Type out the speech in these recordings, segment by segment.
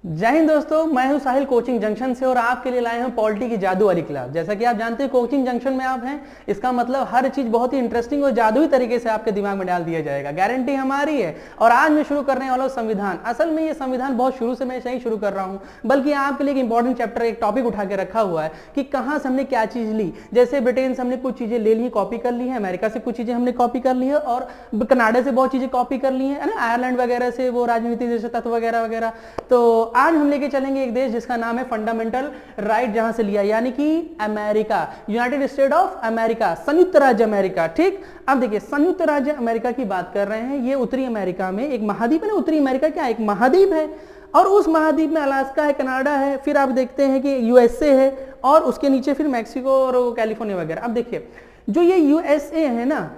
जय हिंद दोस्तों, मैं हूं साहिल कोचिंग जंक्शन से और आपके लिए लाए हैं पॉलिटी की जादू वाली क्लास। जैसा कि आप जानते हैं कोचिंग जंक्शन में आप हैं, इसका मतलब हर चीज बहुत ही इंटरेस्टिंग और जादुई तरीके से आपके दिमाग में डाल दिया जाएगा, गारंटी हमारी है। और आज मैं शुरू करने वाला हूं संविधान। असल में ये संविधान बहुत शुरू से मैं सही शुरू कर रहा हूं, बल्कि आपके लिए एक इंपॉर्टेंट चैप्टर, एक टॉपिक उठा के रखा हुआ है कि कहां से हमने क्या चीज ली। जैसे ब्रिटेन से हमने कुछ चीजें ले ली, कॉपी कर ली है, अमेरिका से कुछ चीजें हमने कॉपी कर ली है, और कनाडा से बहुत चीजें कॉपी कर ली है ना, आयरलैंड वगैरह से वो राजनीति जैसे तत्व वगैरह वगैरह। तो आज हम लेके चलेंगे एक देश जिसका नाम है फंडामेंटल राइट, जहां से लिया, यानी कि America, United state of America, संयुक्त राज्य अमेरिका। ठीक, अब देखिए संयुक्त राज्य अमेरिका की बात कर रहे हैं। ये उत्तरी अमेरिका में एक महाद्वीप है ना, उत्तरी अमेरिका क्या एक महाद्वीप है, और उस महाद्वीप में अलास्का है, कनाडा है, फिर आप देखते हैं कि यूएसए है, और उसके नीचे फिर मैक्सिको और कैलिफोर्निया वगैरह। अब देखिए जो ये यूएसए है ना,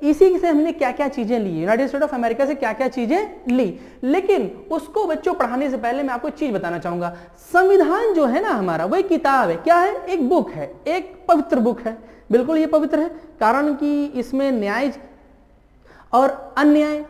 इसी से हमने क्या क्या चीजें ली, यूनाइटेड स्टेट ऑफ अमेरिका से क्या क्या चीजें ली। लेकिन उसको बच्चों पढ़ाने से पहले मैं आपको एक चीज बताना चाहूंगा। संविधान जो है ना हमारा, वह किताब है, क्या है, एक बुक है, एक पवित्र बुक है। बिल्कुल ये पवित्र है, कारण कि इसमें न्याय और अन्याय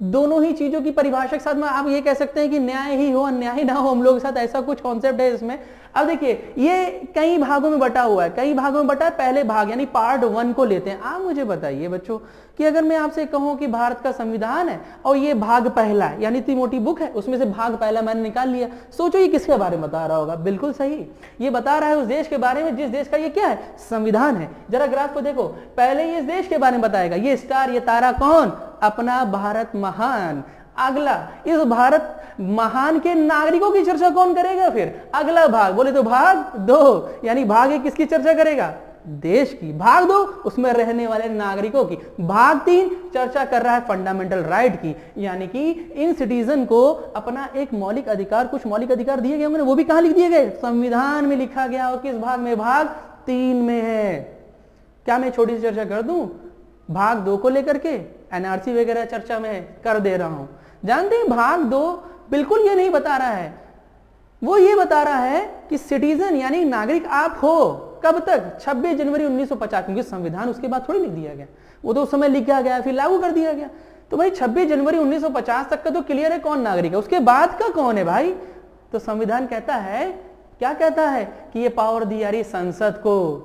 दोनों ही चीजों की परिभाषा के साथ में आप ये कह सकते हैं कि न्याय ही हो अन्याय ना हो, हम लोग के साथ ऐसा कुछ कॉन्सेप्ट है इसमें। अब देखिए ये कई भागों में बटा हुआ है, कई भागों में बटा है। पहले भाग यानी पार्ट 1 को लेते हैं। आप मुझे बताइए बच्चों कि अगर मैं आपसे कहूं कि भारत का संविधान है और ये भाग पहला है, यानी इतनी मोटी बुक है, उसमें से भाग पहला मैंने निकाल लिया, सोचो ये किसके बारे में बता रहा होगा। बिल्कुल सही, ये बता रहा है उस देश के बारे में जिस देश का ये क्या है, संविधान है। जरा ग्राफ को देखो, पहले ये इस देश के बारे में बताएगा, ये स्टार, ये तारा कौन, अपना भारत महान। अगला, इस भारत महान के नागरिकों की चर्चा कौन करेगा। फिर अगला भाग, बोले तो भाग 2, यानी भाग 1 किसकी चर्चा करेगा, देश की। भाग 2 उसमें रहने वाले नागरिकों की। भाग 3 चर्चा कर रहा है फंडामेंटल राइट की, यानी कि इन सिटीजन को अपना एक मौलिक अधिकार, कुछ मौलिक अधिकार दिए गए होंगे, वो भी कहां लिख दिए गए, संविधान में लिखा गया। और किस भाग में, भाग 3 में है। क्या मैं छोटी सी चर्चा कर दूं, भाग 2 को लेकर के एनआरसी वगैरह चर्चा में कर दे रहा हूं। जानते हैं भाग 2 बिल्कुल ये नहीं बता रहा है, वो ये बता रहा है कि सिटीजन यानी नागरिक आप हो कब तक, 26 जनवरी 1950, क्योंकि संविधान उसके बाद थोड़ी लिख दिया गया, वो तो उस समय लिखा गया फिर लागू कर दिया गया। तो भाई 26 जनवरी 1950 तक का तो क्लियर है कौन नागरिक है, उसके बाद का कौन है भाई। तो संविधान कहता है, क्या कहता है कि ये पावर दी जा रही संसद को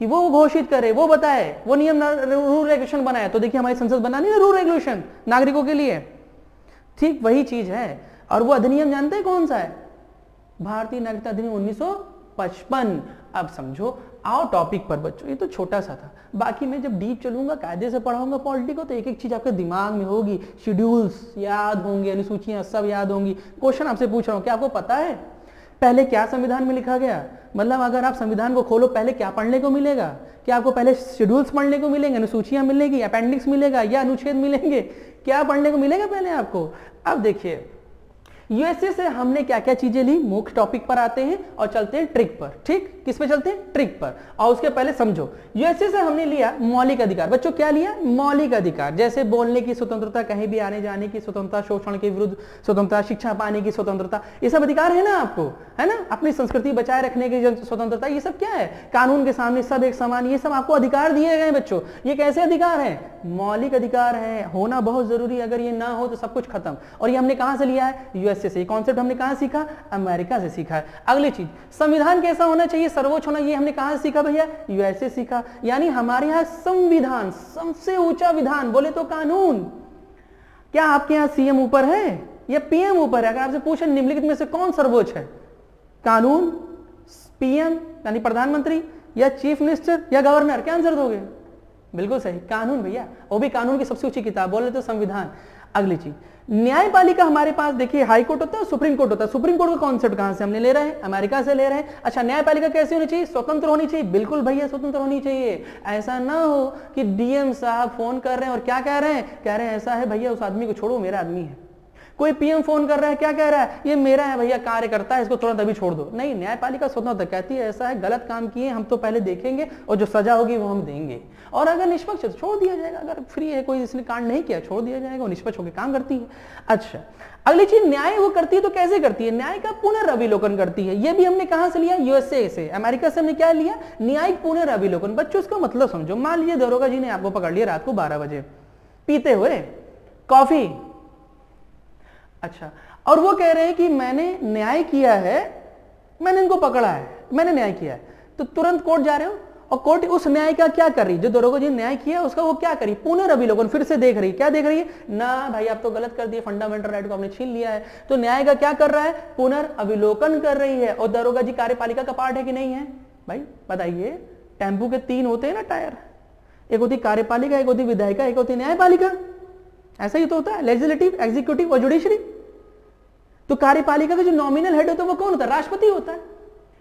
कि वो घोषित करे, वो बताए, वो नियम रूल रेगुलेशन बनाए। तो देखिए हमारी संसद बनानी है रूल रेगुलेशन नागरिकों के लिए, ठीक वही चीज है। और वो अधिनियम जानते हैं कौन सा है, भारतीय नागरिकता अधिनियम 1955। अब समझो, आओ टॉपिक पर बच्चों, ये तो छोटा सा था, बाकी मैं जब डीप चलूंगा, कायदे से पढ़ाऊंगा पॉलिटी को, तो एक एक चीज आपके दिमाग में होगी, शेड्यूल्स याद होंगे, अनुसूचियां सब याद होंगी। क्वेश्चन आपसे पूछ रहा हूं, क्या आपको पता है पहले क्या संविधान में लिखा गया। मतलब अगर आप संविधान को खोलो, पहले क्या पढ़ने को मिलेगा, क्या आपको पहले शेड्यूल्स पढ़ने को मिलेंगे, अनुसूचियां मिलेगी, अपेंडिक्स मिलेगा या अनुच्छेद मिलेंगे, क्या पढ़ने को मिलेगा पहले आपको। अब देखिए यूएसए से हमने क्या क्या चीजें ली, मुख्य टॉपिक पर आते हैं और चलते हैं ट्रिक पर। ठीक, किस पे चलते हैं, ट्रिक पर। और उसके पहले समझो, यूएसए से हमने लिया मौलिक अधिकार। बच्चों क्या लिया, मौलिक अधिकार, जैसे बोलने की स्वतंत्रता, कहीं भी आने जाने की स्वतंत्रता, शोषण के विरुद्ध स्वतंत्रता, शिक्षा पाने की स्वतंत्रता, ये सब अधिकार है ना आपको, है ना। अपनी संस्कृति बचाए रखने की स्वतंत्रता, ये सब क्या है, कानून के सामने सब एक समान, ये सब आपको अधिकार दिए गए बच्चों। ये कैसे अधिकार है, मौलिक अधिकार है, होना बहुत जरूरी, अगर ये ना हो तो सब कुछ खत्म। और ये हमने कहां से लिया है, यूएसए से। कॉन्सेप्ट हमने कहां सीखा, अमेरिका से सीखा है। अगली चीज, संविधान कैसा होना चाहिए, सर्वोच्च होना, ये हमने कहां सीखा भैया, यूएसए सीखा। यानी हमारे यहां संविधान सबसे ऊंचा विधान, बोले तो कानून। क्या आपके यहां सीएम ऊपर है या पीएम ऊपर है, अगर आपसे पूछे निम्नलिखित में से कौन सर्वोच्च है, कानून, पीएम यानी प्रधानमंत्री, या चीफ मिनिस्टर, या गवर्नर, क्या आंसर दोगे। बिल्कुल सही, कानून भैया, वो भी कानून की सबसे ऊंची किताब, बोले तो संविधान। अगली चीज, न्यायपालिका हमारे पास देखिए हाई कोर्ट होता है, सुप्रीम कोर्ट होता है। सुप्रीम कोर्ट का कॉन्सेप्ट कहां से हमने ले रहे हैं, अमेरिका से ले रहे हैं। अच्छा, न्यायपालिका कैसी होनी चाहिए, स्वतंत्र होनी चाहिए। बिल्कुल भैया स्वतंत्र होनी चाहिए। ऐसा ना हो कि डीएम साहब फोन कर रहे हैं और क्या कह रहे हैं, कह रहे हैं ऐसा है भैया उस आदमी को छोड़ो, मेरा आदमी है। कोई पीएम फोन कर रहा है, क्या कह रहा है, ये मेरा है भैया, कार्य करता है, इसको तुरंत अभी छोड़ दो। नहीं, न्यायपालिका स्वतंत्र कहती है ऐसा है, गलत काम किए हम तो पहले देखेंगे और जो सजा होगी वो हम देंगे, और अगर निष्पक्ष है तो छोड़ दिया जाएगा, अगर फ्री है कोई इसने कांड नहीं किया छोड़ दिया जाएगा, वो निष्पक्ष होकर काम करती है। अच्छा, अगली चीज, न्याय वो करती है तो कैसे करती है, न्याय का पुनर्अविलोकन करती है। ये भी हमने कहां से लिया, यूएसए से। अमेरिका से हमने क्या लिया, न्यायिक पुनर्अविलोकन। बच्चों इसका मतलब समझो, मान लीजिए दरोगा जी ने आपको पकड़ लिया रात को 12 बजे पीते हुए कॉफी, अच्छा और वो कह रहे हैं कि मैंने न्याय किया है, मैंने इनको पकड़ा है, मैंने न्याय किया है। तो तुरंत कोर्ट जा रहे हो और कोर्ट उस न्याय का क्या कर रही, जो दरोगा जी ने न्याय किया उसका वो क्या करी, पुनर्अभिलोकन फिर से देख रही। क्या देख रही है? ना भाई आप तो गलत कर दिए, फंडामेंटल राइट को आपने छीन लिया है। तो न्याय का क्या कर रहा है? पुनर्अभिलोकन कर रही है। और दरोगा जी कार्यपालिका का पार्ट है कि नहीं है? भाई बताइए, टेम्पू के 3 होते हैं ना टायर, एक होती कार्यपालिका, एक होती विधायिका, एक होती न्यायपालिका। ऐसा ही तो होता है, लेजिस्लेटिव, एग्जीक्यूटिव और जुडिशरी। तो कार्यपालिका का जो नॉमिनल हेड होता है वो कौन होता है? राष्ट्रपति होता है,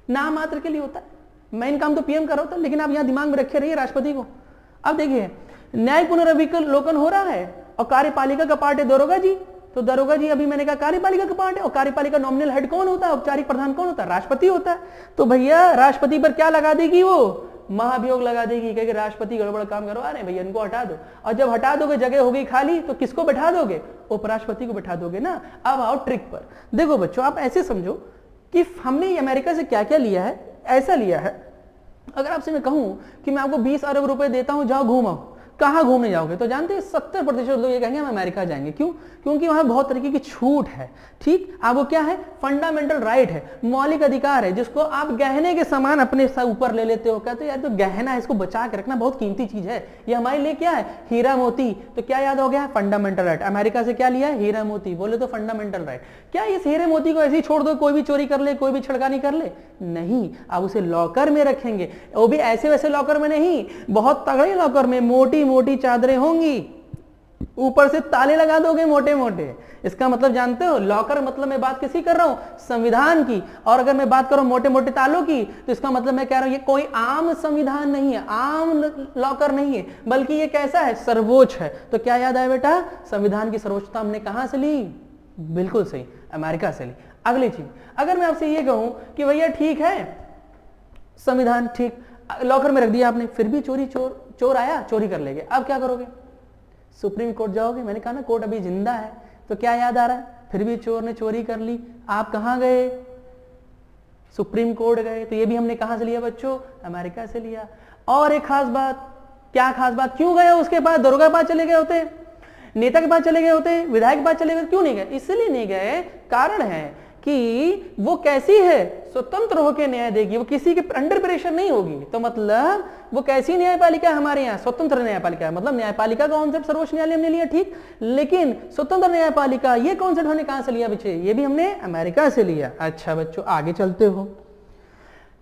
नाम मात्र के लिए होता है। मेन काम तो पीएम कर रहा होता है, लेकिन आप यहां दिमाग में रखे रहिए राष्ट्रपति को। अब देखिए, न्याय पुनर्अभिलोकन हो रहा है और कार्यपालिका का पार्ट है दरोगा जी। तो दरोगा जी अभी मैंने कहा कार्यपालिका का पार्ट है, और कार्यपालिका नॉमिनल हेड कौन होता है? औपचारिक प्रधान कौन होता है? राष्ट्रपति होता है। तो भैया राष्ट्रपति पर क्या लगा देगी वो? महाभियोग लगा देगी, कहेगी राष्ट्रपति गड़बड़ काम करवा रहे भैया, इनको हटा दो। और जब हटा दोगे, जगह हो गई खाली, तो किसको बैठा दोगे? उपराष्ट्रपति को बैठा दोगे ना। अब आओ ट्रिक पर। देखो बच्चों, आप ऐसे समझो कि हमने अमेरिका से क्या क्या लिया है। ऐसा लिया है, अगर आपसे मैं कहूं कि मैं आपको 20 अरब रुपए देता हूं, जाओ घूमो, कहां घूमने जाओगे? तो जानते हैं 70% लोग ये कहेंगे हम अमेरिका जाएंगे। क्यों? क्योंकि वहां बहुत तरीके की छूट है। ठीक, अब वो क्या है? फंडामेंटल राइट है, मौलिक अधिकार है, जिसको आप गहने के समान अपने ऊपर ले लेते हो। कहते हो यार तो गहना है, इसको बचा के रखना बहुत कीमती चीज है, ये हमारे लिए क्या है? हीरा मोती। तो क्या याद हो गया? Fundamental right. अमेरिका से क्या लिया है? हीरा मोती। बोले तो फंडामेंटल राइट। क्या इस हीरे मोती को ऐसे ही छोड़ दो, कोई भी चोरी कर ले, कोई भी छड़कानी कर ले? नहीं, आप उसे लॉकर में रखेंगे, वो भी ऐसे वैसे लॉकर में नहीं, बहुत तगड़े लॉकर में, मोटी मोटी चादरें होंगी, ऊपर से ताले लगा दोगे मोटे मोटे। इसका मतलब जानते हो? लॉकर मतलब मैं बात किसी कर रहा हूं? संविधान की। और अगर मैं बात करूं मोटे मोटे तालों की, तो इसका मतलब मैं कह रहा हूं ये कोई आम संविधान नहीं है, आम लॉकर नहीं है, बल्कि ये कैसा है? सर्वोच्च है। तो क्या याद आया बेटा? संविधान की सर्वोच्चता हमने कहां से ली? बिल्कुल सही, अमेरिका से ली। अगली चीज, अगर मैं आपसे ये कहूं कि भैया ठीक है संविधान ठीक, लॉकर में रख दिया आपने, फिर भी चोर आया, चोरी कर ले गए, अब क्या करोगे? सुप्रीम कोर्ट जाओगे। मैंने कहा ना कोर्ट अभी जिंदा है। तो क्या याद आ रहा है? फिर भी चोर ने चोरी कर ली, आप कहां गए? सुप्रीम कोर्ट गए। तो ये भी हमने कहां से लिया बच्चों? अमेरिका से लिया। और एक खास बात, क्या खास बात? क्यों गए उसके पास? दरोगा के पास चले गए होते, नेता के पास चले गए होते, विधायक के पास चले गए, क्यों नहीं गए? इसलिए नहीं गए, कारण है कि वो कैसी है? स्वतंत्र होकर न्याय देगी, वो किसी के अंडर प्रेशर नहीं होगी। तो मतलब वो कैसी न्यायपालिका है? हमारे यहाँ स्वतंत्र न्यायपालिका है। मतलब न्यायपालिका का कॉन्सेप्ट सर्वोच्च न्यायालय हमने लिया, ठीक, लेकिन स्वतंत्र न्यायपालिका ये कॉन्सेप्ट हमने कहां से लिया बच्चे? ये भी हमने अमेरिका से लिया। अच्छा बच्चों आगे चलते हो,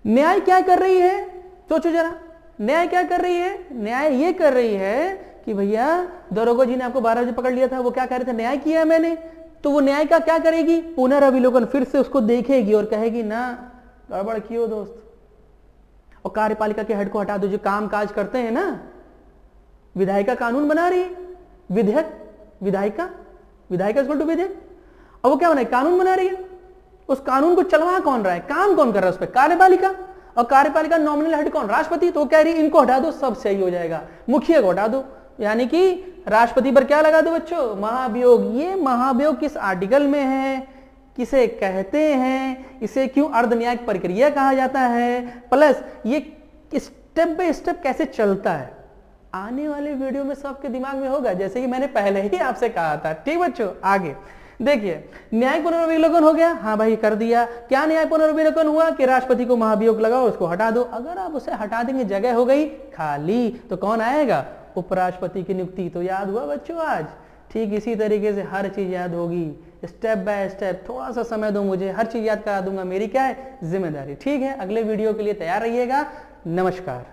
न्याय क्या कर रही है? सोचो जरा, न्याय क्या कर रही है? न्याय ये कर रही है कि भैया दरोगा जी ने आपको 12 बजे पकड़ लिया था, वो क्या कह रहे थे? न्याय किया है मैंने। तो वो न्याय का क्या करेगी? पुनर्अभिलोकन, फिर से उसको देखेगी और कहेगी ना गड़बड़ कियो दोस्त। और कार्यपालिका के हेड को हटा दो, जो काम काज करते हैं ना। विधायिका कानून बना रही है, विधेयक, विधायिका इक्वल टू विधेयक, और वो क्या बना? कानून बना रही है। उस कानून को चलवा कौन रहा है? काम कौन कर रहा है उस पर? कार्यपालिका। और कार्यपालिका नॉमिनल हेड कौन? राष्ट्रपति। तो कह रही इनको हटा दो, सब सही हो जाएगा, मुखिया को हटा दो। यानी कि राष्ट्रपति पर क्या लगा दो बच्चों? महाभियोग। ये महाभियोग किस आर्टिकल में है, किसे कहते हैं, इसे क्यों अर्ध न्यायिक प्रक्रिया कहा जाता है, प्लस ये स्टेप बाय स्टेप कैसे चलता है, आने वाले वीडियो में सबके दिमाग में होगा, जैसे कि मैंने पहले ही आपसे कहा था। ठीक बच्चों, आगे देखिए, न्याय पुनर्विलोकन हो गया, हाँ भाई कर दिया। क्या न्याय पुनर्विलोकन हुआ कि राष्ट्रपति को महाभियोग लगाओ, उसको हटा दो। अगर आप उसे हटा देंगे, जगह हो गई खाली, तो कौन आएगा? उपराष्ट्रपति की नियुक्ति। तो याद हुआ बच्चों आज? ठीक इसी तरीके से हर चीज याद होगी, स्टेप बाय स्टेप। थोड़ा सा समय दो मुझे, हर चीज याद करा दूंगा, मेरी क्या है जिम्मेदारी। ठीक है, अगले वीडियो के लिए तैयार रहिएगा। नमस्कार।